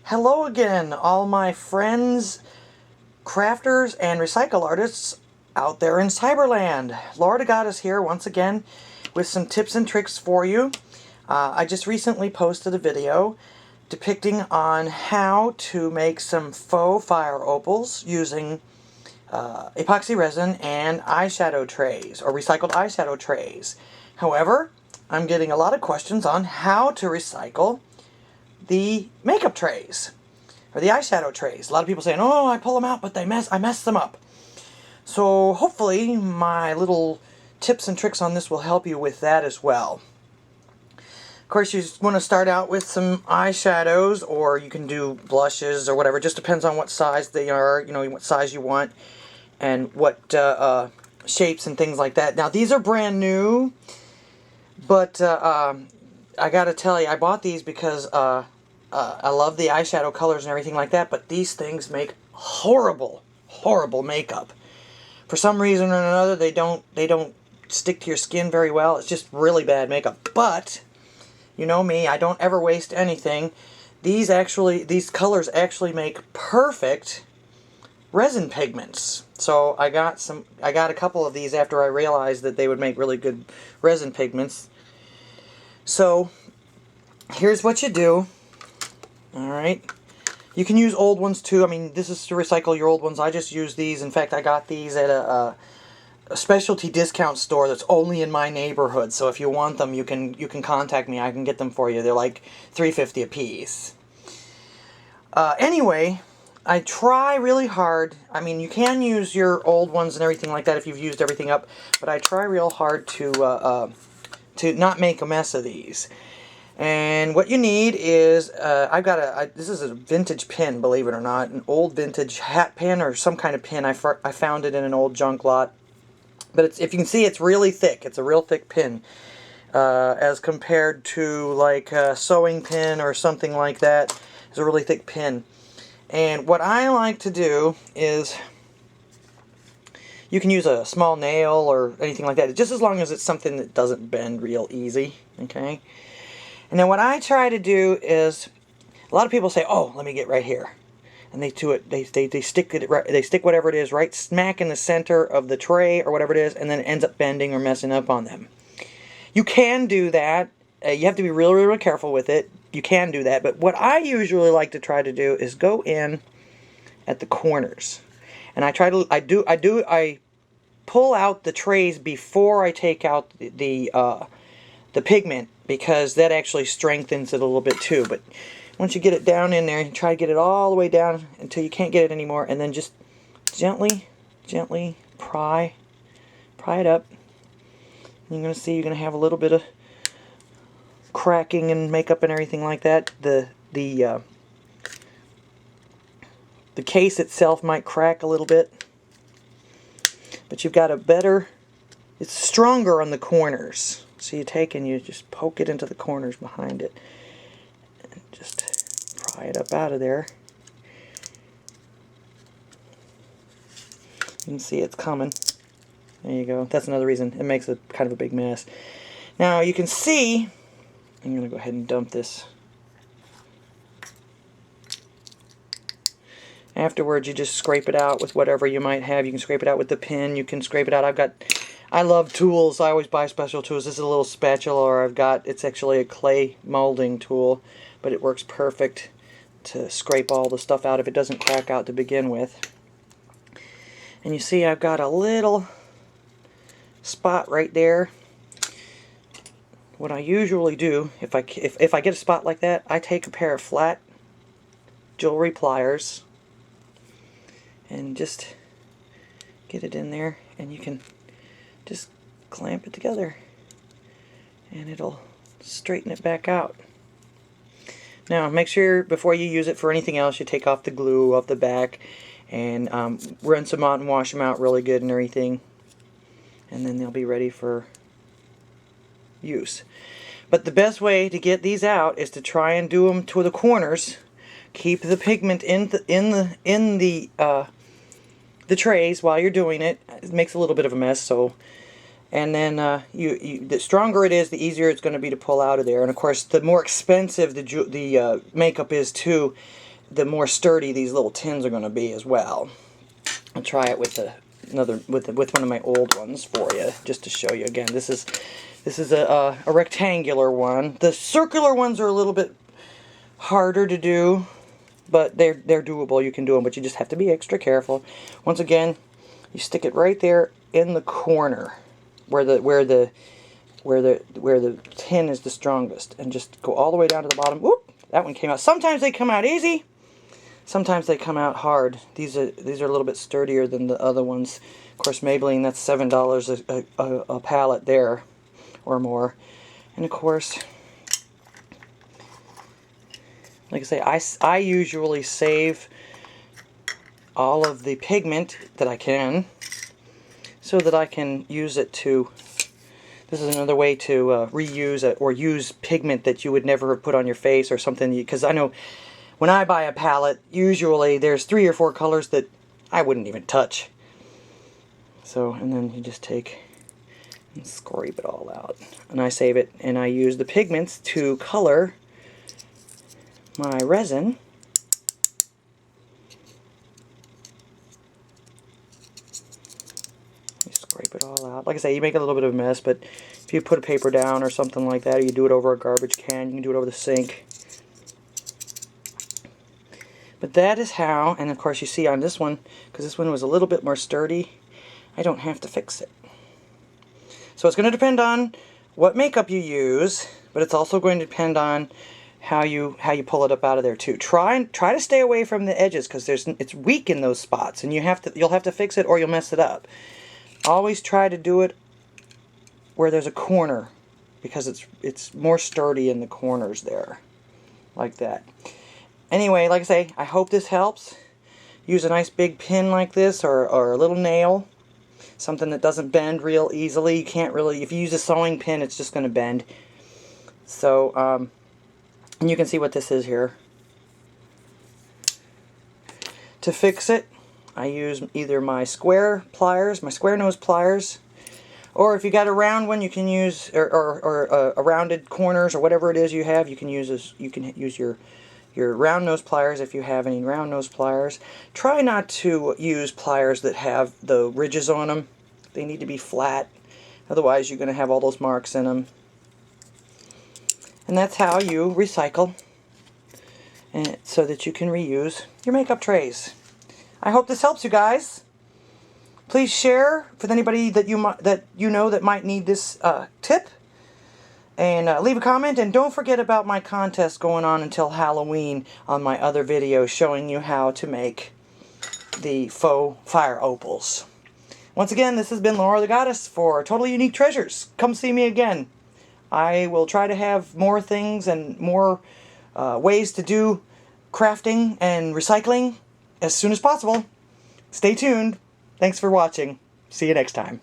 Hello again, all my friends, crafters, and recycle artists out there in Cyberland. Laura got us here once again with some tips and tricks for you. I just recently posted a video depicting on how to make some faux fire opals using epoxy resin and eyeshadow trays, or recycled eyeshadow trays. However, I'm getting a lot of questions on how to recycle the makeup trays, or the eyeshadow trays. A lot of people saying, oh, I pull them out, but I mess them up. So hopefully my little tips and tricks on this will help you with that as well. Of course, you want to start out with some eyeshadows, or you can do blushes or whatever. It just depends on what size they are, what size you want, and what shapes and things like that. Now, these are brand new, but I gotta tell you, I bought these because I love the eyeshadow colors and everything like that, but these things make horrible, horrible makeup. For some reason or another, they don't stick to your skin very well. It's just really bad makeup. But you know me, I don't ever waste anything. These colors actually make perfect resin pigments. So I got a couple of these after I realized that they would make really good resin pigments. So here's what you do. Alright, you can use old ones too. I mean, this is to recycle your old ones. I just use these. In fact, I got these at a specialty discount store that's only in my neighborhood. So if you want them, you can contact me. I can get them for you. They're like $3.50 a piece. Anyway, I try really hard. I mean, you can use your old ones and everything like that if you've used everything up, but I try real hard to not make a mess of these. And what you need is, this is a vintage pin, believe it or not, an old vintage hat pin or some kind of pin. I found it in an old junk lot. But if you can see, it's really thick. It's a real thick pin, as compared to like a sewing pin or something like that. It's a really thick pin. And what I like to do is, you can use a small nail or anything like that, just as long as it's something that doesn't bend real easy, okay? And then what I try to do is, a lot of people say, oh, let me get right here. And they do it, they stick it, they stick whatever it is right smack in the center of the tray or whatever it is, and then it ends up bending or messing up on them. You can do that. You have to be really, really careful with it. You can do that. But what I usually like to try to do is go in at the corners. And I pull out the trays before I take out the pigment, because that actually strengthens it a little bit too. But once you get it down in there, you try to get it all the way down until you can't get it anymore, and then just gently pry it up. You're going to see you're going to have a little bit of cracking and makeup and everything like that. The case itself might crack a little bit, but you've got it's stronger on the corners. So you take and you just poke it into the corners behind it and just pry it up out of there. You can see it's coming. There you go. That's another reason it makes a kind of a big mess. Now you can see, I'm going to go ahead and dump this. Afterwards, you just scrape it out with whatever you might have. You can scrape it out with the pin. You can scrape it out. I love tools. I always buy special tools. This is a little spatula, or it's actually a clay molding tool, but it works perfect to scrape all the stuff out if it doesn't crack out to begin with. And you see I've got a little spot right there. What I usually do, if I get a spot like that, I take a pair of flat jewelry pliers and just get it in there, and you can just clamp it together and it'll straighten it back out. Now make sure before you use it for anything else, you take off the glue off the back and rinse them out and wash them out really good and everything, and then they'll be ready for use. But the best way to get these out is to try and do them to the corners. Keep the pigment in the trays while you're doing it. It makes a little bit of a mess, so And then the stronger it is, the easier it's going to be to pull out of there. And of course, the more expensive the makeup is too, the more sturdy these little tins are going to be as well. I'll try it with with one of my old ones for you, just to show you again. This is a rectangular one. The circular ones are a little bit harder to do, but they're doable. You can do them, but you just have to be extra careful. Once again, you stick it right there in the corner where the tin is the strongest, and just go all the way down to the bottom. Whoop! That one came out. Sometimes they come out easy. Sometimes they come out hard. These are a little bit sturdier than the other ones. Of course, Maybelline, that's $7 a palette there, or more. And of course, like I say, I usually save all of the pigment that I can, so that I can use it to. This is another way to reuse it, or use pigment that you would never have put on your face or something. Because I know when I buy a palette, usually there's 3 or 4 colors that I wouldn't even touch. So, and then you just take and scrape it all out. And I save it, and I use the pigments to color my resin. You scrape it all out. Like I say, you make a little bit of a mess, but if you put a paper down or something like that, or you do it over a garbage can, you can do it over the sink. But that is how, and of course you see on this one, because this one was a little bit more sturdy, I don't have to fix it. So it's going to depend on what makeup you use, but it's also going to depend on how you pull it up out of there too. Try to stay away from the edges, because it's weak in those spots, and you'll have to fix it or you'll mess it up. Always try to do it where there's a corner, because it's more sturdy in the corners there, like that. Anyway, like I say, I hope this helps. Use a nice big pin like this, or a little nail, something that doesn't bend real easily. You can't really, if you use a sewing pin, it's just going to bend. So, and you can see what this is here. To fix it, I use either my square pliers, my square nose pliers, or if you got a round one, you can use, or a rounded corners, or whatever it is you have, you can use your round nose pliers if you have any round nose pliers. Try not to use pliers that have the ridges on them. They need to be flat, otherwise you're going to have all those marks in them. And that's how you recycle, and so that you can reuse your makeup trays. I hope this helps you guys. Please share with anybody that you know that might need this tip. And leave a comment, and don't forget about my contest going on until Halloween on my other videos showing you how to make the faux fire opals. Once again, this has been Laura the Goddess for Totally Unique Treasures. Come see me again. I will try to have more things and more ways to do crafting and recycling as soon as possible. Stay tuned. Thanks for watching. See you next time.